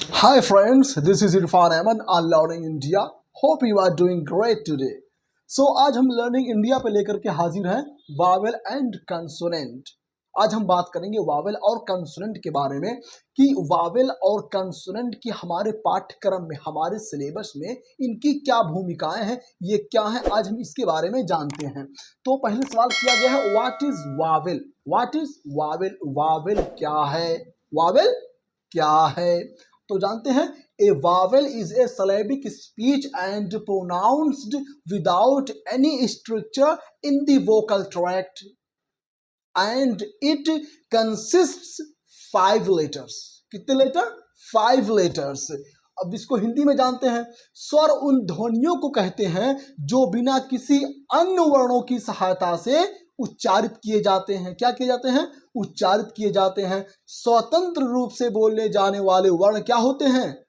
Hi friends, this is Irfan Ahmed on Learning India. Hope you are doing great today. So आज हम learning India पे लेकर के हाजिर हैं वावेल एंड कंसोनेंट। आज हम बात करेंगे वावेल और कंसोनेंट के बारे में कि वावेल और कंसोनेंट की हमारे पाठ्यक्रम में, हमारे सिलेबस में इनकी क्या भूमिकाएं हैं, ये क्या है, आज हम इसके बारे में जानते हैं। तो पहले सवाल किया गया है, what is vowel? What is vowel? Vowel क्या है? वावेल क्या है? तो जानते हैं, a vowel is a syllabic speech and pronounced without any structure in the vocal tract and it consists 5 letters. कितने लेटर? 5 लेटर्स। अब इसको हिंदी में जानते हैं, स्वर उन ध्वनियों को कहते हैं जो बिना किसी अन्य वर्णों की सहायता से उच्चारित किए जाते हैं। क्या किए जाते हैं? उच्चारित किए जाते हैं। स्वतंत्र रूप से बोले जाने वाले वर्ण क्या होते हैं?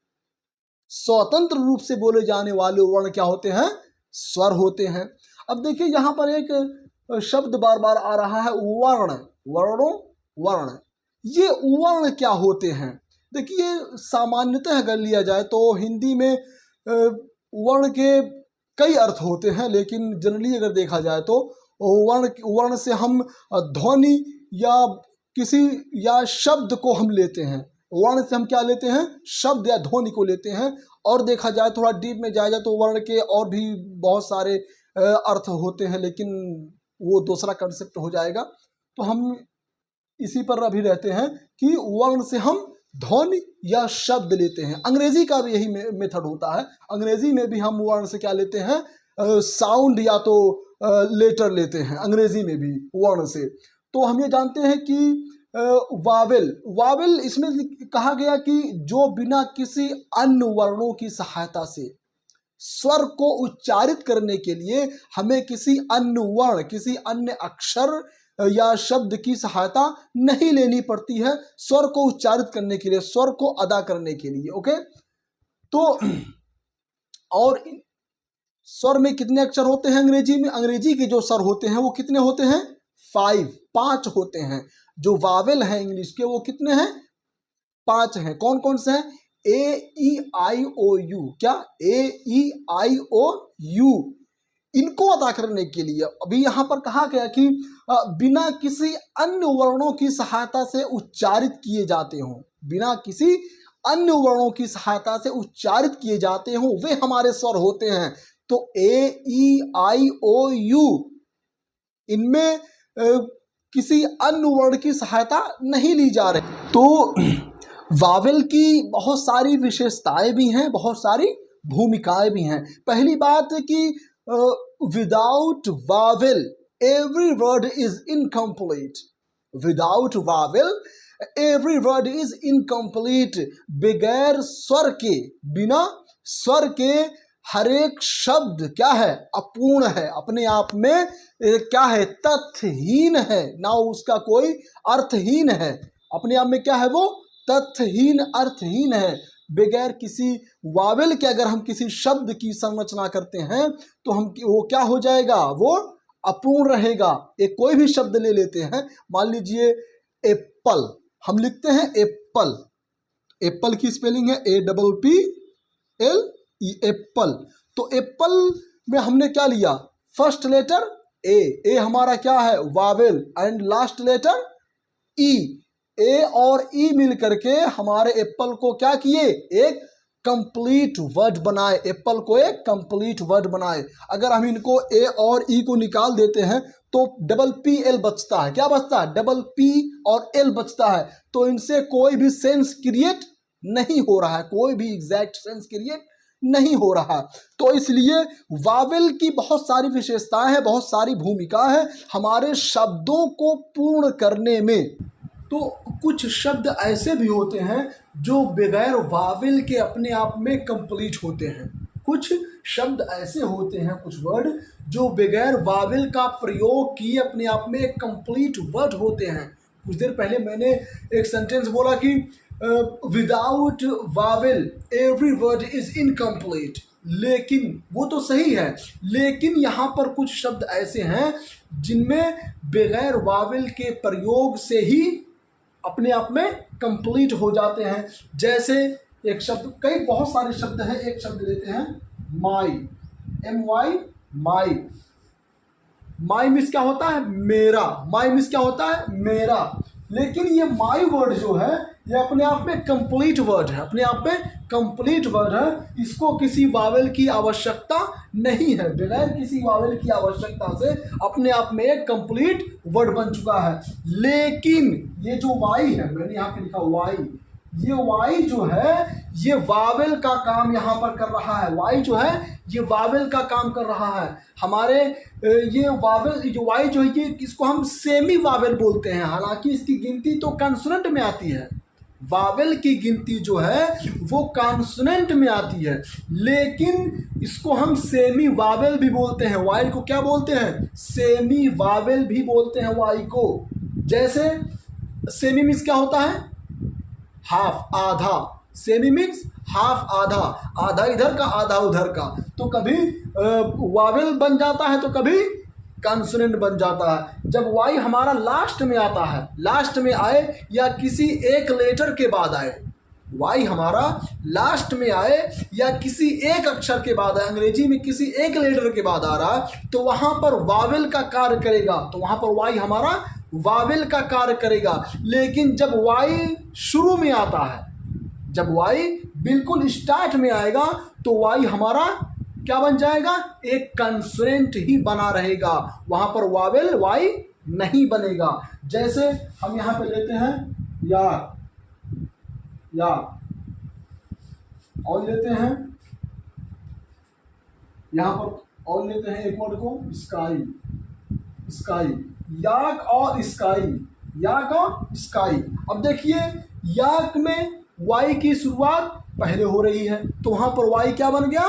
स्वतंत्र रूप से बोले जाने वाले वर्ण क्या होते हैं? स्वर होते हैं। अब देखिए यहां पर एक शब्द बार बार आ रहा है, वर्ण। वर्णों, वर्ण। ये वर्ण क्या होते हैं? देखिए सामान्यतः अगर लिया जाए तो हिंदी में वर्ण के कई अर्थ होते हैं, लेकिन जनरली अगर देखा जाए तो वर्ण से हम ध्वनि या शब्द को हम लेते हैं। वर्ण से हम क्या लेते हैं? शब्द या ध्वनि को लेते हैं। और देखा जाए, थोड़ा डीप में जाया जाए तो वर्ण के और भी बहुत सारे अर्थ होते हैं, लेकिन वो दूसरा कंसेप्ट हो जाएगा। तो हम इसी पर अभी रहते हैं कि वर्ण से हम ध्वनि या शब्द लेते हैं। अंग्रेजी का भी यही मेथड होता है। अंग्रेजी में भी हम वर्ण से क्या लेते हैं? साउंड या तो लेटर लेते हैं अंग्रेजी में भी वर्ण से। तो हम ये जानते हैं कि वावेल इसमें कहा गया कि जो बिना किसी अन्य वर्णों की सहायता से स्वर को उच्चारित करने के लिए हमें किसी अन्य वर्ण, किसी अन्य अक्षर या शब्द की सहायता नहीं लेनी पड़ती है स्वर को उच्चारित करने के लिए, स्वर को अदा करने के लिए। ओके, तो और स्वर में कितने अक्षर होते हैं अंग्रेजी में? अंग्रेजी के जो स्वर होते हैं वो कितने होते हैं? 5 होते हैं। जो वावेल है इंग्लिश के वो कितने हैं? 5 हैं। कौन कौन से हैं? ए ई आई ओ यू। क्या? ए ई आई ओ यू। इनको अदा करने के लिए अभी यहां पर कहा गया कि बिना किसी अन्य वर्णों की सहायता से उच्चारित किए जाते हों, बिना किसी अन्य वर्णों की सहायता से उच्चारित किए जाते हों, वे हमारे स्वर होते हैं। तो ए ई आई ओ यू, इनमें किसी अन्य वर्ण की सहायता नहीं ली जा रही। तो वावेल की बहुत सारी विशेषताएं भी हैं, बहुत सारी भूमिकाएं भी हैं। पहली बात है कि without Wavell every word is incomplete. Without Wavell every word is incomplete. बगैर स्वर के, बिना स्वर के हर एक शब्द क्या है? अपूर्ण है, अपने आप में क्या है? तथ्यहीन है ना, उसका कोई अर्थहीन है। अपने आप में क्या है? वो तथ्यहीन, अर्थहीन है। बगैर किसी वावेल के अगर हम किसी शब्द की संरचना करते हैं तो हम वो क्या हो जाएगा? वो अपूर्ण रहेगा। एक कोई भी शब्द ले लेते हैं, मान लीजिए एप्पल, हम लिखते हैं एप्पल। एप्पल की स्पेलिंग है APPL, एप्पल। तो एप्पल में हमने क्या लिया? फर्स्ट लेटर ए हमारा क्या है? वावेल। एंड लास्ट लेटर ई। ए और ई मिल करके हमारे एप्पल को क्या किए? एक कंप्लीट वर्ड बनाए। एप्पल को एक कंप्लीट वर्ड बनाए। अगर हम इनको ए और ई को निकाल देते हैं तो PPL बचता है। क्या बचता है? P और L बचता है। तो इनसे कोई भी सेंस क्रिएट नहीं हो रहा है, कोई भी एग्जैक्ट सेंस क्रिएट नहीं हो रहा। तो इसलिए वावेल की बहुत सारी विशेषताएं हैं, बहुत सारी भूमिका है हमारे शब्दों को पूर्ण करने में। तो कुछ शब्द ऐसे भी होते हैं जो बगैर वावेल के अपने आप में कंप्लीट होते हैं। कुछ शब्द ऐसे होते हैं, कुछ वर्ड जो बगैर वावेल का प्रयोग किए अपने आप में एक कंप्लीट वर्ड होते हैं। कुछ देर पहले मैंने एक सेंटेंस बोला कि without Wavell every word is incomplete, लेकिन वो तो सही है, लेकिन यहाँ पर कुछ शब्द ऐसे हैं जिनमें बगैर वावेल के प्रयोग से ही अपने आप में कंप्लीट हो जाते हैं। जैसे एक शब्द, कई बहुत सारे शब्द हैं, एक शब्द लेते हैं माई, MY, माई। माई मीन्स क्या होता है? मेरा। माई मीन्स क्या होता है? मेरा। लेकिन ये माई वर्ड जो है ये अपने आप में कंप्लीट वर्ड है, अपने आप में कंप्लीट वर्ड है। इसको किसी वावेल की आवश्यकता नहीं है, बगैर किसी वावेल की आवश्यकता से अपने आप में एक कंप्लीट वर्ड बन चुका है। लेकिन ये जो वाई है, मैंने यहाँ पे लिखा वाई, ये वाई जो है ये वावेल का काम यहाँ पर कर रहा है। वाई जो है ये वावेल का काम कर रहा है। हमारे ये वावेल जो वाई जो है ये इसको हम सेमी वावेल बोलते हैं, हालांकि इसकी गिनती तो कॉन्सोनेंट में आती है। वावेल की गिनती जो है वो कॉन्सोनेंट में आती है, लेकिन इसको हम सेमी वावेल भी बोलते हैं। वाई को क्या बोलते हैं? सेमी वावेल भी बोलते हैं वाई को। जैसे सेमी मीन्स क्या होता है? हाफ, आधा। सेमी मीन्स हाफ, आधा, आधा इधर का आधा उधर का। तो कभी वावेल बन जाता है तो कभी कॉन्सोनेंट बन जाता है। जब वाई हमारा लास्ट में आता है, लास्ट में आए या किसी एक लेटर के बाद आए, वाई हमारा लास्ट में आए या किसी एक अक्षर के बाद आए, अंग्रेजी में किसी एक लेटर के बाद आ रहा है, तो वहाँ पर वावेल का कार्य करेगा, तो वहाँ पर वाई हमारा वावेल का कार्य करेगा। लेकिन जब वाई शुरू में आता है, जब वाई बिल्कुल स्टार्ट में आएगा, तो वाई हमारा क्या बन जाएगा? एक कंसोनेंट ही बना रहेगा, वहाँ पर वावेल वाई नहीं बनेगा। जैसे हम यहाँ पे लेते हैं या और लेते हैं यहाँ पर, और लेते हैं एक वर्ड को स्काई, स्काई, याक और स्काई, याक और स्काई। अब देखिए याक में वाई की शुरुआत पहले हो रही है, तो वहां पर वाई क्या बन गया?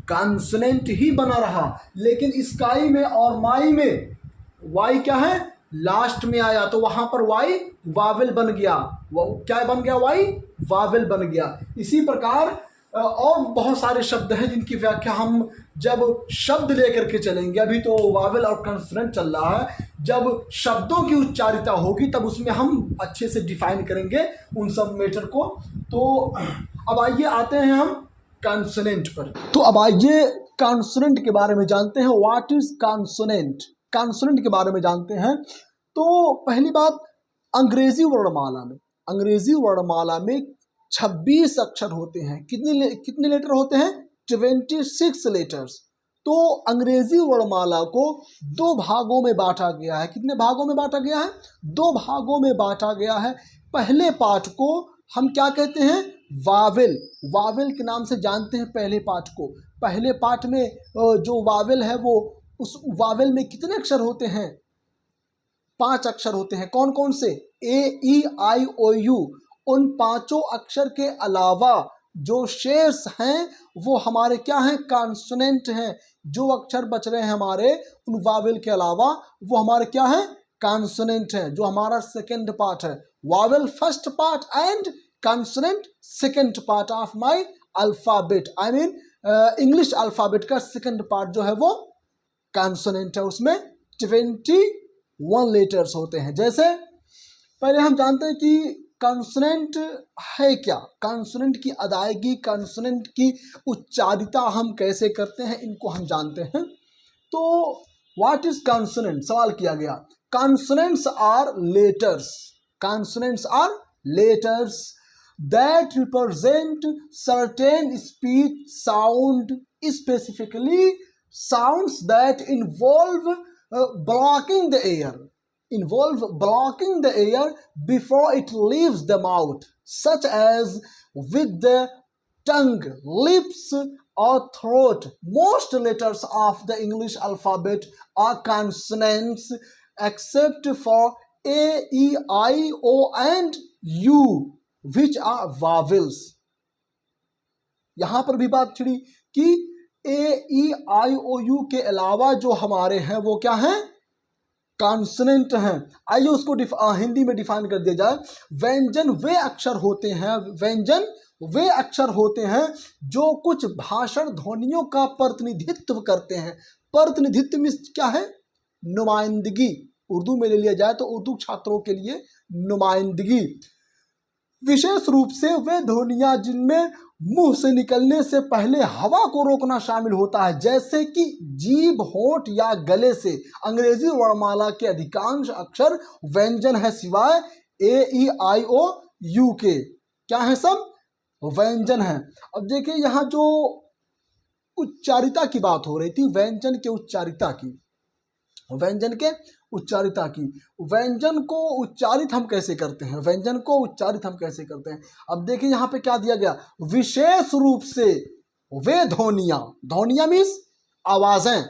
कॉन्सोनेंट ही बना रहा। लेकिन स्काई में और माई में वाई क्या है? लास्ट में आया, तो वहां पर वाई वावेल बन गया। वो क्या बन गया? वाई वावेल बन गया। इसी प्रकार और बहुत सारे शब्द हैं जिनकी व्याख्या हम जब शब्द लेकर के चलेंगे, अभी तो वावेल और कंसोनेंट चल रहा है, जब शब्दों की उच्चारिता होगी तब उसमें हम अच्छे से डिफाइन करेंगे उन सब मैटर को। तो अब आइए आते हैं हम कंसोनेंट पर। तो अब आइए कंसोनेंट के बारे में जानते हैं। What is consonant? कंसोनेंट के बारे में जानते हैं। तो पहली बात, अंग्रेजी वर्णमाला में 26 अक्षर होते हैं। कितने लेटर होते हैं? 26 लेटर्स। तो अंग्रेजी वर्णमाला को 2 भागों में बांटा गया है। कितने भागों में बांटा गया है? 2 भागों में बांटा गया है। पहले पार्ट को हम क्या कहते हैं? वावेल, वावेल के नाम से जानते हैं पहले पार्ट को। पहले पार्ट में जो वावेल है वो, उस वावेल में कितने अक्षर होते हैं? 5 अक्षर होते हैं। कौन कौन से? AEIOU। उन 5 अक्षर के अलावा जो शेष हैं वो हमारे क्या हैं? कॉन्सोनेंट हैं। जो अक्षर बच रहे हैं हमारे उन वावेल के अलावा वो हमारे क्या हैं? कॉन्सोनेंट हैं, जो हमारा सेकेंड पार्ट है। Wavell first part and consonant second part of my alphabet, I mean English alphabet का सेकेंड पार्ट जो है वो कॉन्सोनेंट है। उसमें 21 लेटर्स होते हैं। जैसे पहले हम जानते हैं कि कॉन्सोनेंट है क्या, कॉन्सोनेंट की अदायगी, कॉन्सोनेंट की उच्चारिता हम कैसे करते हैं, इनको हम जानते हैं। तो व्हाट इज कॉन्सोनेंट? सवाल किया गया। Consonants are letters, consonants are letters that represent certain speech sound, specifically sounds that involve blocking the air before it leaves the mouth, such as with the tongue, lips or throat. Most letters of the English alphabet are consonants except for A, E, I, O and U, which are vowels. यहां पर भी बात छिड़ी कि AEIOU के अलावा जो हमारे हैं वो क्या हैं? कॉन्सोनेंट हैं। आइए उसको हिंदी में डिफाइन कर दिया जाए। व्यंजन वे अक्षर होते हैं, व्यंजन वे अक्षर होते हैं जो कुछ भाषण ध्वनियों का प्रतिनिधित्व करते हैं। प्रतिनिधित्व में क्या है? नुमाइंदगी। उर्दू में ले लिया जाए तो उर्दू छात्रों के लिए नुमाइंदगी। विशेष रूप से वे ध्वनियां जिनमें मुंह से निकलने से पहले हवा को रोकना शामिल होता है, जैसे कि जीभ, होंठ या गले से। अंग्रेजी वर्णमाला के अधिकांश अक्षर व्यंजन है सिवाय ए ई आई ओ यू के। क्या है? सब व्यंजन है। अब देखिए यहाँ जो उच्चारिता की बात हो रही थी, व्यंजन के उच्चारिता की, व्यंजन के उच्चारिता की। व्यंजन को उच्चारित हम कैसे करते हैं? व्यंजन को उच्चारित हम कैसे करते हैं? अब देखिए यहाँ पे क्या दिया गया, विशेष रूप से वे ध्वनियां, ध्वनियां मीन्स आवाजें,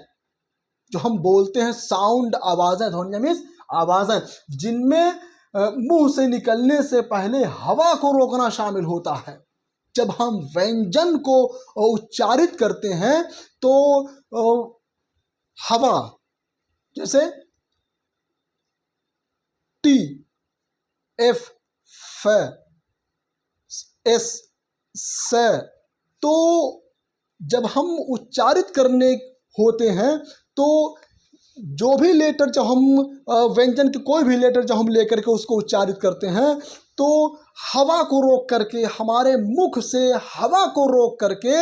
जो हम बोलते हैं साउंड, आवाजें, ध्वनियां मीन्स आवाजें, जिनमें मुंह से निकलने से पहले हवा को रोकना शामिल होता है। जब हम व्यंजन को उच्चारित करते हैं तो हवा, जैसे टी, एफ, फ, एस, स, तो जब हम उच्चारित करने होते हैं तो जो भी लेटर, जब हम व्यंजन के कोई भी लेटर जब हम लेकर के उसको उच्चारित करते हैं तो हवा को रोक करके, हमारे मुख से हवा को रोक करके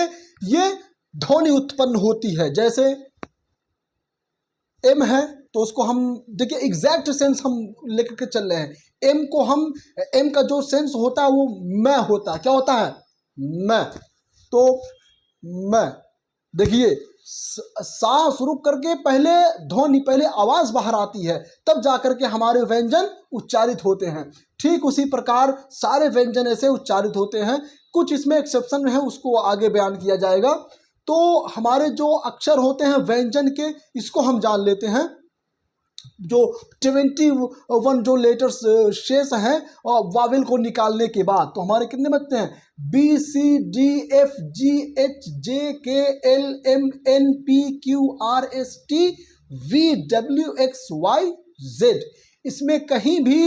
ये ध्वनि उत्पन्न होती है। जैसे एम है तो उसको हम देखिए एग्जैक्ट सेंस हम लेकर के चल रहे हैं। एम को हम, एम का जो सेंस होता है वो मैं होता है। क्या होता है? मैं। तो मैं, देखिए सांस रुक करके पहले ध्वनि, पहले आवाज बाहर आती है, तब जाकर के हमारे व्यंजन उच्चारित होते हैं। ठीक उसी प्रकार सारे व्यंजन ऐसे उच्चारित होते हैं। कुछ इसमें एक्सेप्शन है, उसको आगे बयान किया जाएगा। तो हमारे जो अक्षर होते हैं व्यंजन के, इसको हम जान लेते हैं। जो 21 जो लेटर्स शेष हैं वावेल को निकालने के बाद, तो हमारे कितने बचते हैं? B, C, D, F, G, H, J, K, L, M, N, P, Q, R, S, T, V, W, X, Y, Z. इसमें कहीं भी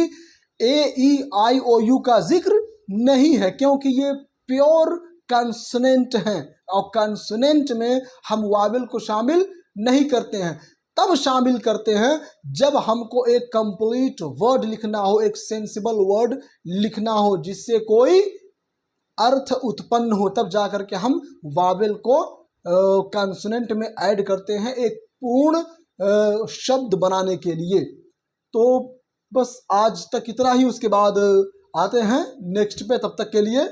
ए, ई, आई, ओ, यू का जिक्र नहीं है, क्योंकि ये प्योर कंसोनेंट हैं और कंसोनेंट में हम वावेल को शामिल नहीं करते हैं। तब शामिल करते हैं जब हमको एक कंप्लीट वर्ड लिखना हो, एक सेंसिबल वर्ड लिखना हो जिससे कोई अर्थ उत्पन्न हो, तब जाकर के हम वावेल को कंसोनेंट में ऐड करते हैं एक पूर्ण शब्द बनाने के लिए। तो बस आज तक इतना ही, उसके बाद आते हैं नेक्स्ट पे। तब तक के लिए